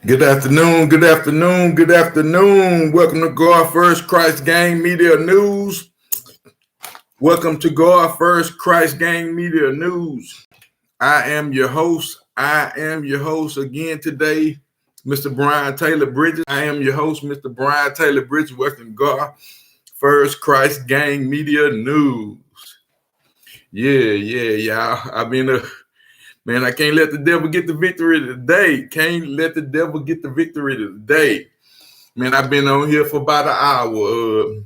Good afternoon, good afternoon, good afternoon. Welcome to God First Christ Gang Media News. Welcome to God First Christ Gang Media News. I am your host. Again today, Mr. Brian Taylor Bridges. I am your host, Mr. Brian Taylor Bridges. Welcome to God First Christ Gang Media News. Y'all. Man, I can't let the devil get the victory today. Man, I've been on here for about an hour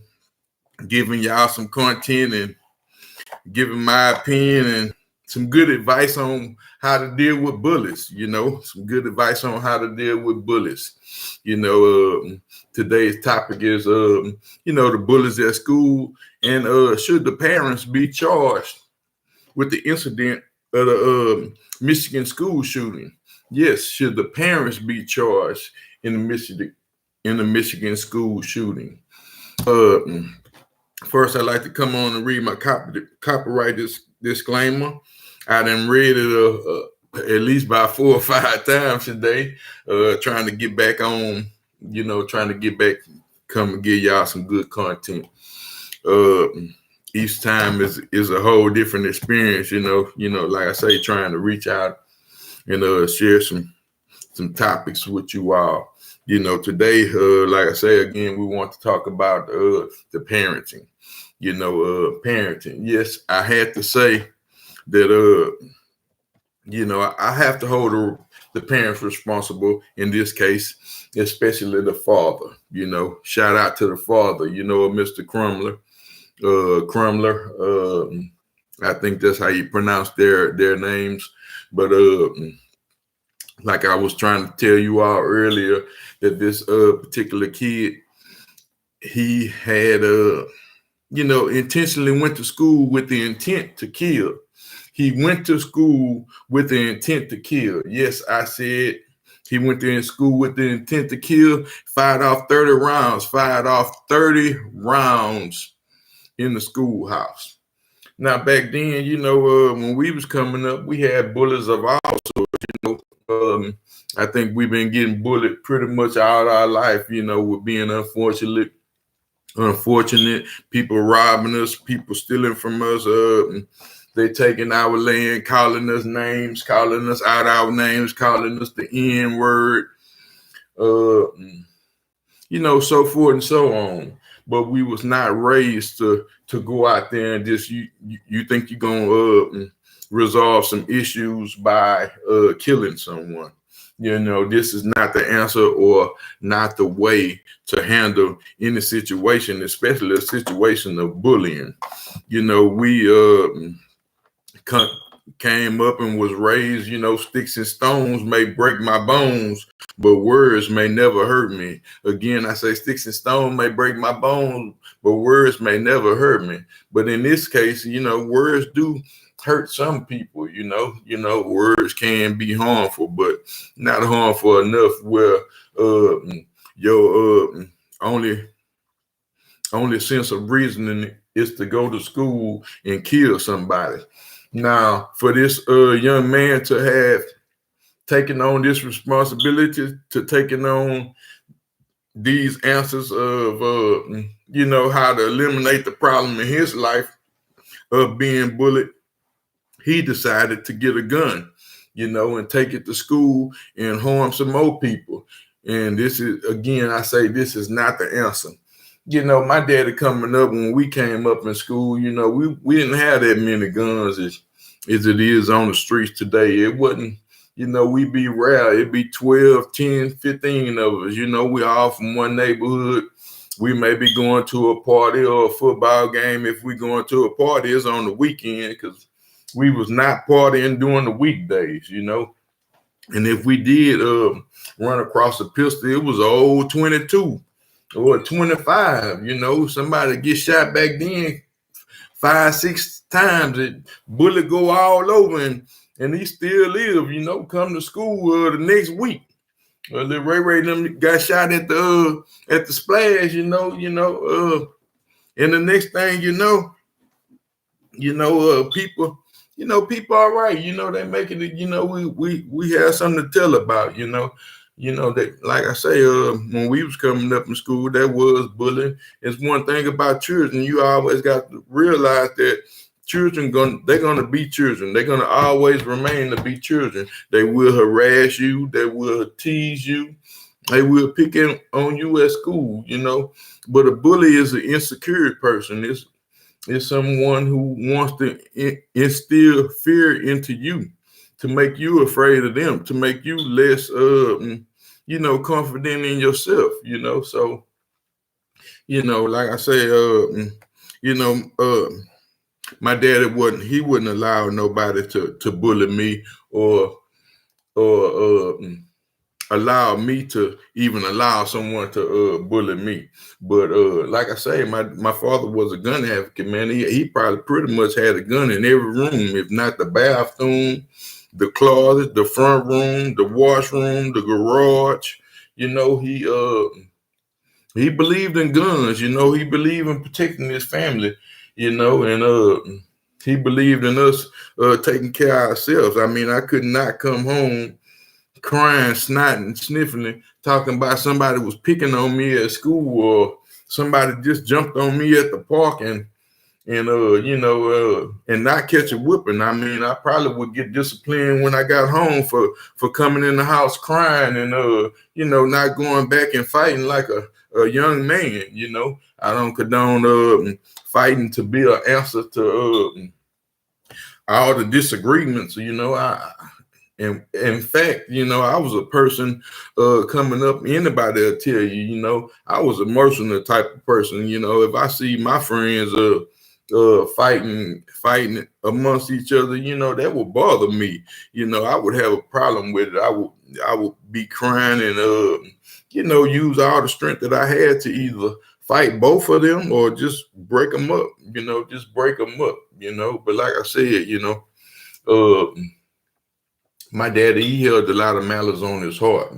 giving y'all some content and giving my opinion and some good advice on how to deal with bullies, Today's topic is, the bullies at school and should the parents be charged with the incident of the Michigan school shooting? Yes, should the parents be charged in the Michigan school shooting? First, I'd like to come on and read my copyright disclaimer. I done read it at least about 4 or 5 times today, trying to get back on, come and give y'all some good content. Each time is a whole different experience, like I say, trying to reach out and share some topics with you all. Today, like I say again, we want to talk about the parenting. Parenting. Yes, I had to say that I have to hold the parents responsible in this case, especially the father. Shout out to the father, Mr. Crumler. I think that's how you pronounce their names. But like I was trying to tell you all earlier, that this particular kid, he had intentionally went to school with the intent to kill. He went to school with the intent to kill. Yes, I said he went to school with the intent to kill, fired off 30 rounds in the schoolhouse. Now, back then, when we was coming up, we had bullies of all sorts, I think we've been getting bullied pretty much all our life, with being unfortunate, people robbing us, people stealing from us, they taking our land, calling us names, calling us out our names, calling us the N-word, so forth and so on. But we was not raised to go out there and just, you think you're going to resolve some issues by killing someone. This is not the answer or not the way to handle any situation, especially a situation of bullying. We came up and was raised, sticks and stones may break my bones, but words may never hurt me. Again, I say sticks and stones may break my bones, but words may never hurt me. But in this case, words do hurt some people. Words can be harmful, but not harmful enough where your only sense of reasoning is to go to school and kill somebody. Now, for this young man to have taken on this responsibility, to taking on these answers of how to eliminate the problem in his life of being bullied, he decided to get a gun, and take it to school and harm some more people. And this is, again, I say this is not the answer. My daddy coming up, when we came up in school, we didn't have that many guns as it is on the streets today. It wasn't, we'd be rare. It'd be 12, 10, 15 of us. We all from one neighborhood. We may be going to a party or a football game. If we going to a party, it's on the weekend, because we was not partying during the weekdays, And if we did run across a pistol, it was an old 22 or a 25. Somebody get shot back then 5, 6 times. It bullet go all over, and he still live. Come to school the next week. The Ray them got shot at the splash. And the next thing people. People all right, they making it, we have something to tell about, You know, that, like I say, when we was coming up in school, that was bullying. It's one thing about children. You always got to realize that children they're gonna be children. They're gonna always remain to be children. They will harass you. They will tease you. They will pick on you at school. You know, but a bully is an insecure person. It's someone who wants to instill fear into you, to make you afraid of them, to make you less, confident in yourself. So like I say, you know, uh, my daddy wouldn't allow nobody to bully me or allow me to even allow someone to bully me. But like I say, my father was a gun advocate, man. He probably pretty much had a gun in every room, if not the bathroom, the closet, the front room, the washroom, the garage. He believed in guns. He believed in protecting his family. And he believed in us taking care of ourselves. I mean, I could not come home crying, snotting, sniffling, talking about somebody was picking on me at school, or somebody just jumped on me at the park and not catch a whipping. I mean, I probably would get disciplined when I got home for coming in the house crying and not going back and fighting like a young man. I don't condone fighting to be an answer to all the disagreements. In fact, I was a person coming up, anybody will tell you, I was a mercenary type of person. If I see my friends fighting amongst each other, that would bother me. I would have a problem with it. I would be crying and use all the strength that I had to either fight both of them or just break them up, But like I said, my daddy, he held a lot of malice on his heart,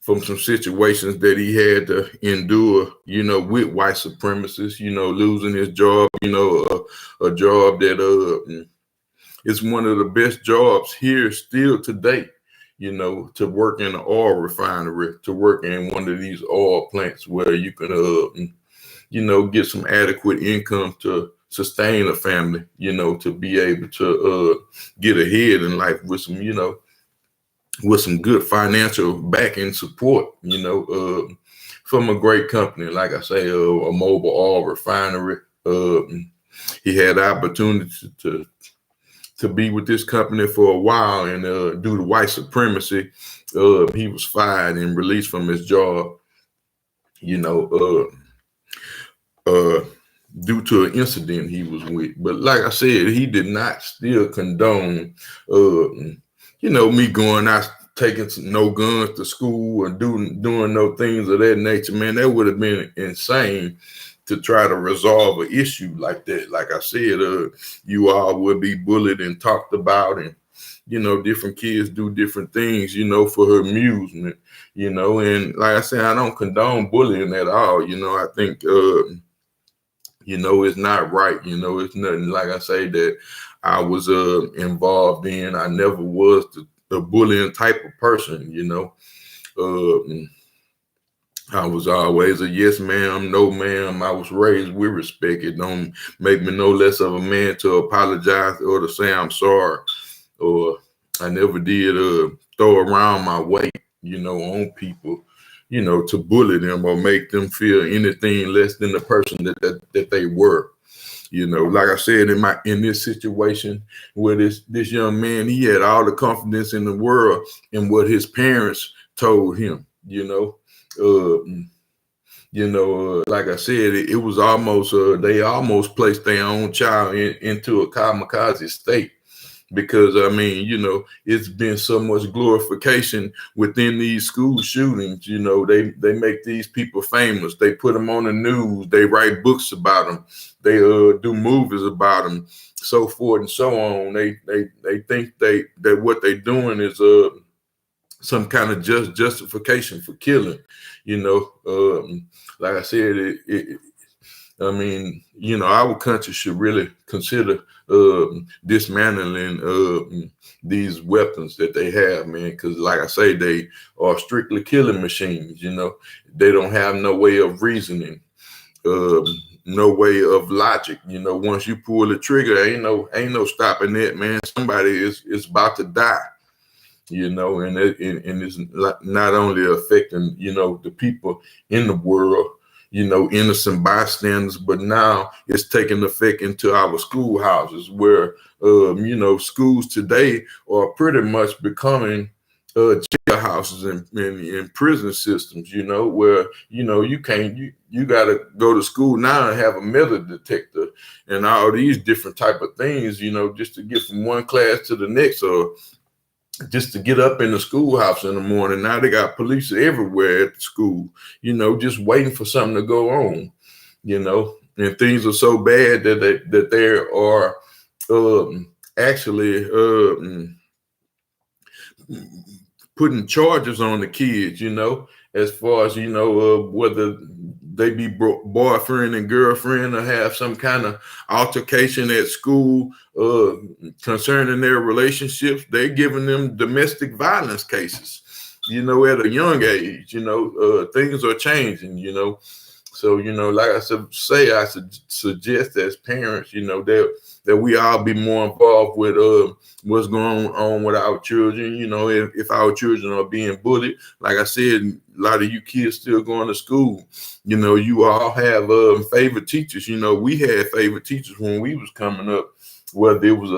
from some situations that he had to endure, with white supremacists, losing his job, a job that is one of the best jobs here still today, to work in an oil refinery, to work in one of these oil plants where you can, get some adequate income to sustain a family, to be able to get ahead in life with some good financial backing support, from a great company. Like I say, a mobile oil refinery. He had the opportunity to be with this company for a while, and due to white supremacy, he was fired and released from his job, due to an incident he was with. But like I said, he did not still condone, me going out taking no guns to school or doing no things of that nature. Man, that would have been insane to try to resolve an issue like that. Like I said, you all would be bullied and talked about, and different kids do different things, for her amusement, and like I said, I don't condone bullying at all. I think it's not right. It's nothing, like I say, that I was involved in. I never was the bullying type of person. I was always a yes ma'am, no ma'am. I was raised with respect. It don't make me no less of a man to apologize or to say I'm sorry. Or I never did throw around my weight, on people, to bully them or make them feel anything less than the person that they were. Like I said, in this situation where this young man, he had all the confidence in the world in what his parents told him. Like I said, it was almost they almost placed their own child into a kamikaze state. Because I mean, it's been so much glorification within these school shootings. They make these people famous. They put them on the news. They write books about them. They do movies about them, so forth and so on. They think that what they're doing is some kind of justification for killing. Like I said, I mean, you know, our country should really consider dismantling these weapons that they have, man, because like I say, they are strictly killing machines. You know, they don't have no way of reasoning, um, no way of logic. You know, once you pull the trigger, ain't no stopping it, man. Somebody is about to die. You know, and it's not only affecting, you know, the people in the world, you know, innocent bystanders, but now it's taking effect into our schoolhouses, where you know, schools today are pretty much becoming jailhouses and prison systems. You know, where you know you can't you got to go to school now and have a metal detector and all these different type of things. You know, just to get from one class to the next, or just to get up in the schoolhouse in the morning. Now they got police everywhere at the school, you know, just waiting for something to go on, you know, and things are so bad that there are actually putting charges on the kids, you know, as far as, you know, whether they be boyfriend and girlfriend or have some kind of altercation at school concerning their relationships. They're giving them domestic violence cases, you know, at a young age. You know, things are changing, you know. So, you know, like I suggest as parents, you know, that we all be more involved with what's going on with our children. You know, if our children are being bullied, like I said, a lot of you kids still going to school. You know, you all have favorite teachers. You know, we had favorite teachers when we was coming up, whether it was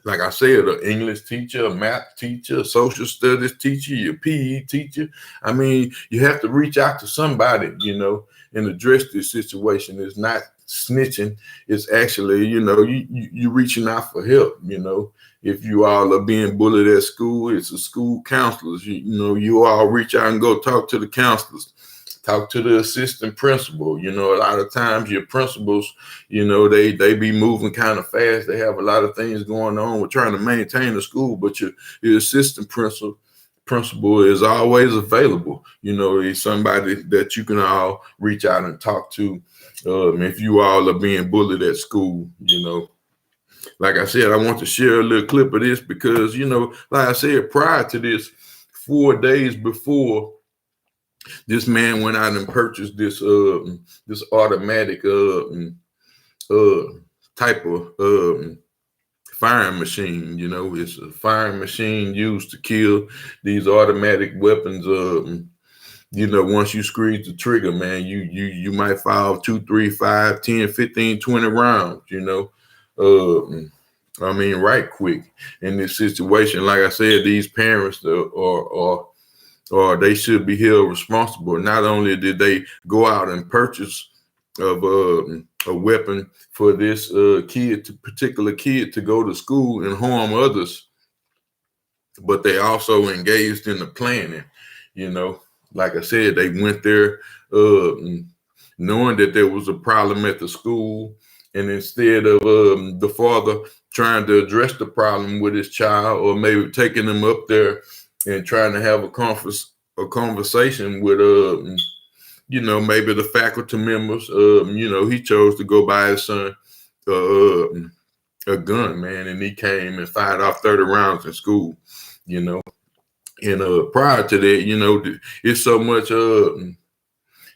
like I said, an English teacher, a math teacher, a social studies teacher, your PE teacher. I mean, you have to reach out to somebody, you know, and address this situation. It's not snitching. It's actually, you know, you reaching out for help, you know. If you all are being bullied at school, it's the school counselors. You know, you all reach out and go talk to the counselors. Talk to the assistant principal. You know, a lot of times your principals, you know, they be moving kind of fast. They have a lot of things going on with trying to maintain the school, but your assistant principal is always available. You know, he's somebody that you can all reach out and talk to if you all are being bullied at school. You know, like I said, I want to share a little clip of this because, you know, like I said, prior to this, 4 days before, this man went out and purchased this this automatic type of firing machine. You know, it's a firing machine used to kill these automatic weapons. You know, once you squeeze the trigger, man, you might fire 2, 3, 5, 10, 15, 20 rounds. You know, I mean, right quick in this situation. Like I said, these parents or they should be held responsible. Not only did they go out and purchase of a weapon for this particular kid to go to school and harm others, but they also engaged in the planning. You know, like I said, they went there knowing that there was a problem at the school, and instead of the father trying to address the problem with his child, or maybe taking him up there and trying to have a conversation with you know, maybe the faculty members, you know, he chose to go buy his son a gun, man, and he came and fired off 30 rounds in school, you know. And prior to that, you know, it's so much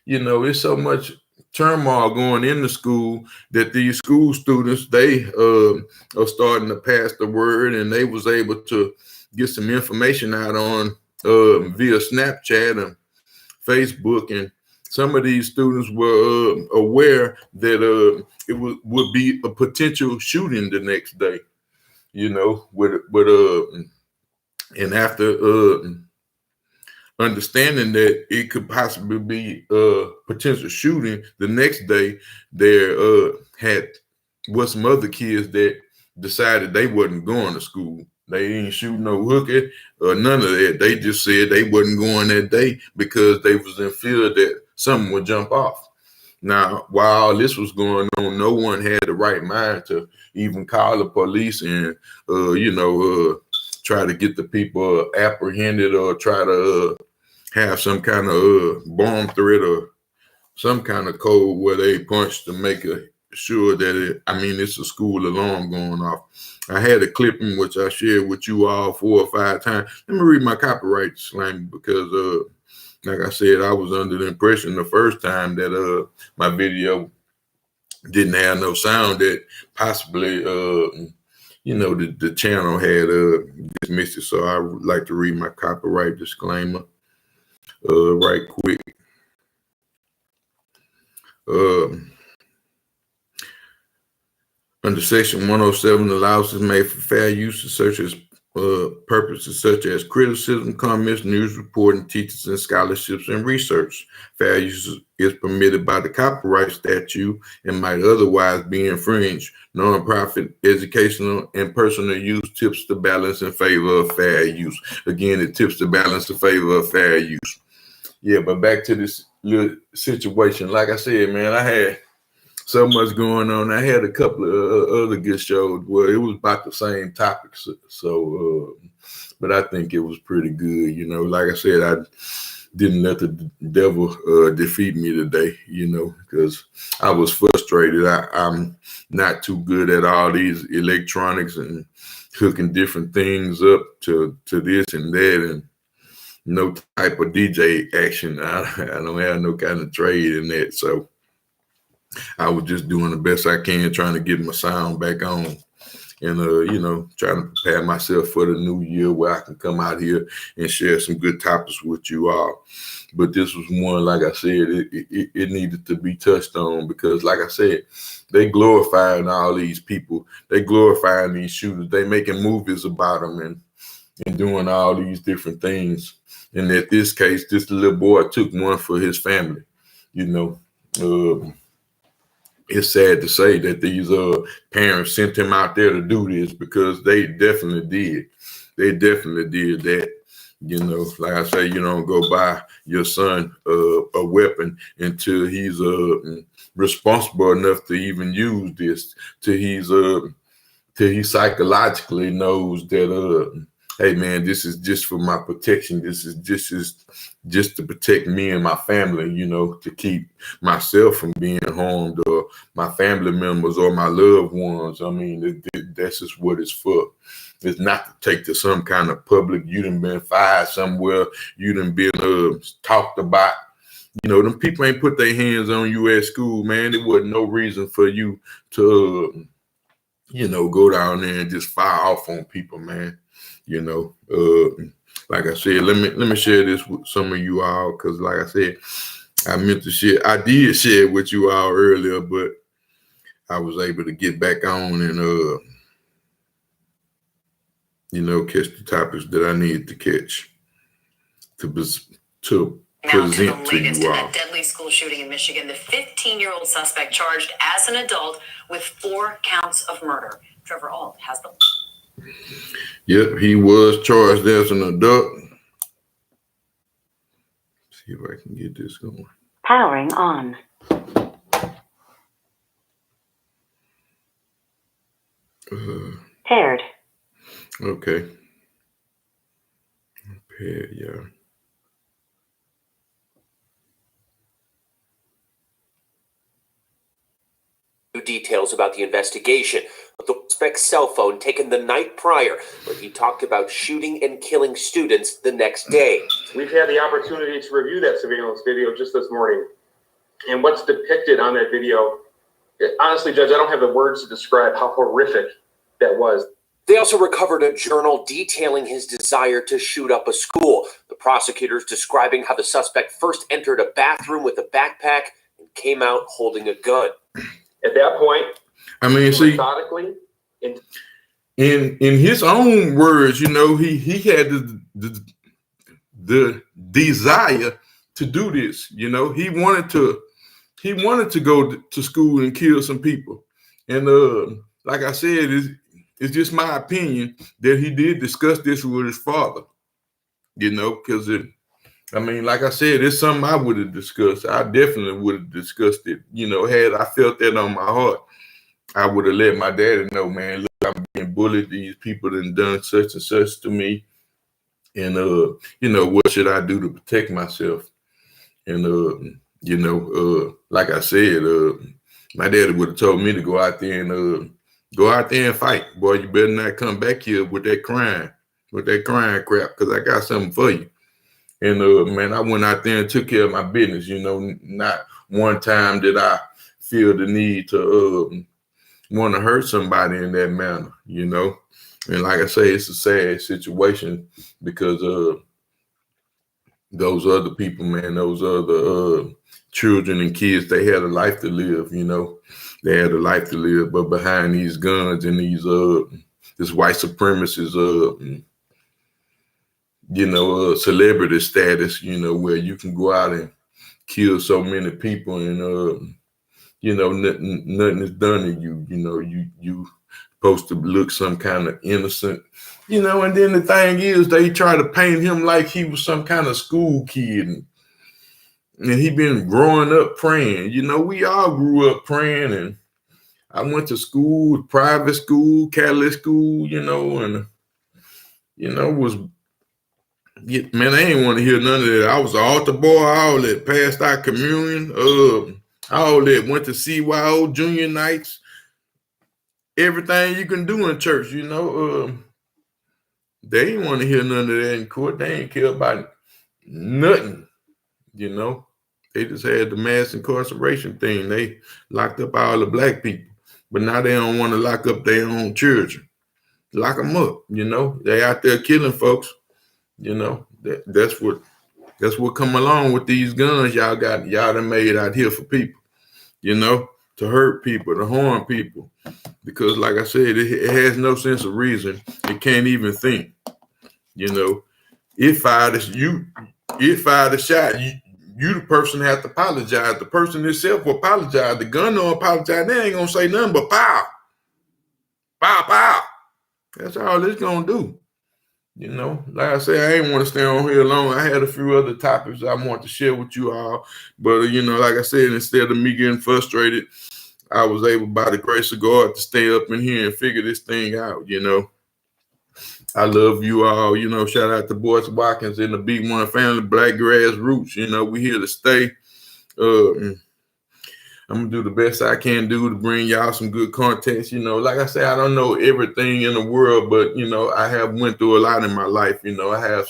you know, it's so much turmoil going into school that these school students, they are starting to pass the word, and they was able to get some information out on via Snapchat and Facebook, and some of these students were aware that it would be a potential shooting the next day, you know, and after understanding that it could possibly be a potential shooting the next day, there was some other kids that decided they wasn't going to school. They ain't shooting no hooker or none of that. They just said they wasn't going that day because they was in fear that something would jump off. Now, while all this was going on, no one had the right mind to even call the police and, you know, try to get the people apprehended or try to have some kind of bomb threat or some kind of code where they punch to make sure that it's a school alarm going off. I had a clipping which I shared with you all 4 or 5 times. Let me read my copyright disclaimer because like I said, I was under the impression the first time that my video didn't have no sound, that possibly the channel had dismissed it. So I would like to read my copyright disclaimer right quick. Under Section 107, allowances made for fair use such as purposes such as criticism, comments, news reporting, teachers and scholarships, and research. Fair use is permitted by the copyright statute and might otherwise be infringed. Nonprofit, educational, and personal use tips the balance in favor of fair use. Again, it tips the balance in favor of fair use. Yeah, but back to this little situation. Like I said, man, I had so much going on. I had a couple of other good shows where it was about the same topics. So, but I think it was pretty good. Like I said, I didn't let the devil defeat me today, because I was frustrated. I'm not too good at all these electronics and hooking different things up to this and that, and no type of DJ action. I don't have no kind of trade in that. So I was just doing the best I can, trying to get my sound back on, and trying to prepare myself for the new year where I can come out here and share some good topics with you all. But this was one, like I said, it needed to be touched on, because like I said, they glorifying all these people. They glorifying these shooters. They making movies about them and doing all these different things. And in this case, this little boy took one for his family, It's sad to say that these parents sent him out there to do this, because they definitely did. They definitely did that. Like I say, you don't go buy your son a weapon until he's responsible enough to even use this, till he psychologically knows that hey man, this is just for my protection. This is just to protect me and my family, to keep myself from being harmed, or my family members or my loved ones. That's just what it's for. It's not to take to some kind of public, you done been fired somewhere, you done been talked about. Them people ain't put their hands on you at school, man. There wasn't no reason for you to, go down there and just fire off on people, man. Like I said, let me share this with some of you all, because like I said, I did share with you all earlier, but I was able to get back on and catch the topics that I needed to catch to present to you all. In that deadly school shooting in Michigan, the 15-year-old suspect charged as an adult with 4 counts of murder. Trevor Ault has them. Yep, he was charged as an adult. See if I can get this going. Powering on. Paired. Okay. Paired, yeah. Details about the investigation of the suspect's cell phone taken the night prior, where he talked about shooting and killing students the next day. We've had the opportunity to review that surveillance video just this morning, and what's depicted on that video, honestly, Judge, I don't have the words to describe how horrific that was. They also recovered a journal detailing his desire to shoot up a school. The prosecutors describing how the suspect first entered a bathroom with a backpack and came out holding a gun. At that point, see, methodically, in his own words, he had the desire to do this. He wanted to go to school and kill some people. And like I said, it's just my opinion that he did discuss this with his father. Because like I said, it's something I would have discussed. I definitely would have discussed it. Had I felt that on my heart, I would have let my daddy know, man, look, I'm being bullied. These people done such and such to me. And, what should I do to protect myself? And You know, like I said, my daddy would have told me to go out there and fight. Boy, you better not come back here with that crying crap, because I got something for you. And man, I went out there and took care of my business. You know, not one time did I feel the need to want to hurt somebody in that manner. You know, and like I say, it's a sad situation because those other people, man, those other children and kids, they had a life to live. You know, they had a life to live, but behind these guns and these this white supremacist you know, celebrity status, you know, where you can go out and kill so many people and you know, nothing is done to you. You know, you supposed to look some kind of innocent, you know. And then the thing is, they try to paint him like he was some kind of school kid, and he been growing up praying. You know, we all grew up praying, and I went to school, private school, Catholic school, you know, and you know, man, I ain't want to hear none of that. I was an altar boy, all that, passed out communion, all that, went to CYO junior nights, everything you can do in church, you know. They didn't want to hear none of that in court. They ain't care about nothing, you know. They just had the mass incarceration thing. They locked up all the black people, but now they don't want to lock up their own children. Lock them up, you know. They out there killing folks, you know. That's what come along with these guns y'all done made out here for people, you know, to hurt people, to harm people. Because like I said, it has no sense of reason. It can't even think, you know. It fired a shot. You the person have to apologize. The person itself will apologize. The gun don't apologize. They ain't gonna say nothing but pow. Pow, pow. That's all it's gonna do. You know, like I said, I ain't want to stay on here long. I had a few other topics I want to share with you all. But, you know, like I said, instead of me getting frustrated, I was able, by the grace of God, to stay up in here and figure this thing out, you know. I love you all. You know, shout out to Boyce Watkins and the B1 family, Black Grass Roots. You know, we here to stay. I'm going to do the best I can do to bring y'all some good content. You know, like I said, I don't know everything in the world, but, you know, I have went through a lot in my life. You know, I have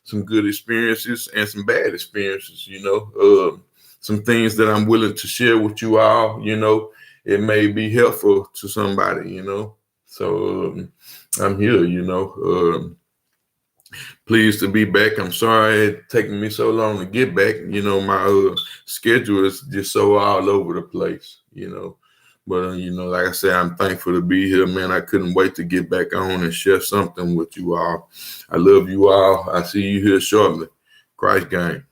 some good experiences and some bad experiences, you know, some things that I'm willing to share with you all. You know, it may be helpful to somebody, you know. So I'm here, you know. Pleased to be back. I'm sorry it's taken me so long to get back. You know, my schedule is just so all over the place, you know. But, you know, like I said, I'm thankful to be here, man. I couldn't wait to get back on and share something with you all. I love you all. I see you here shortly. Christ gang.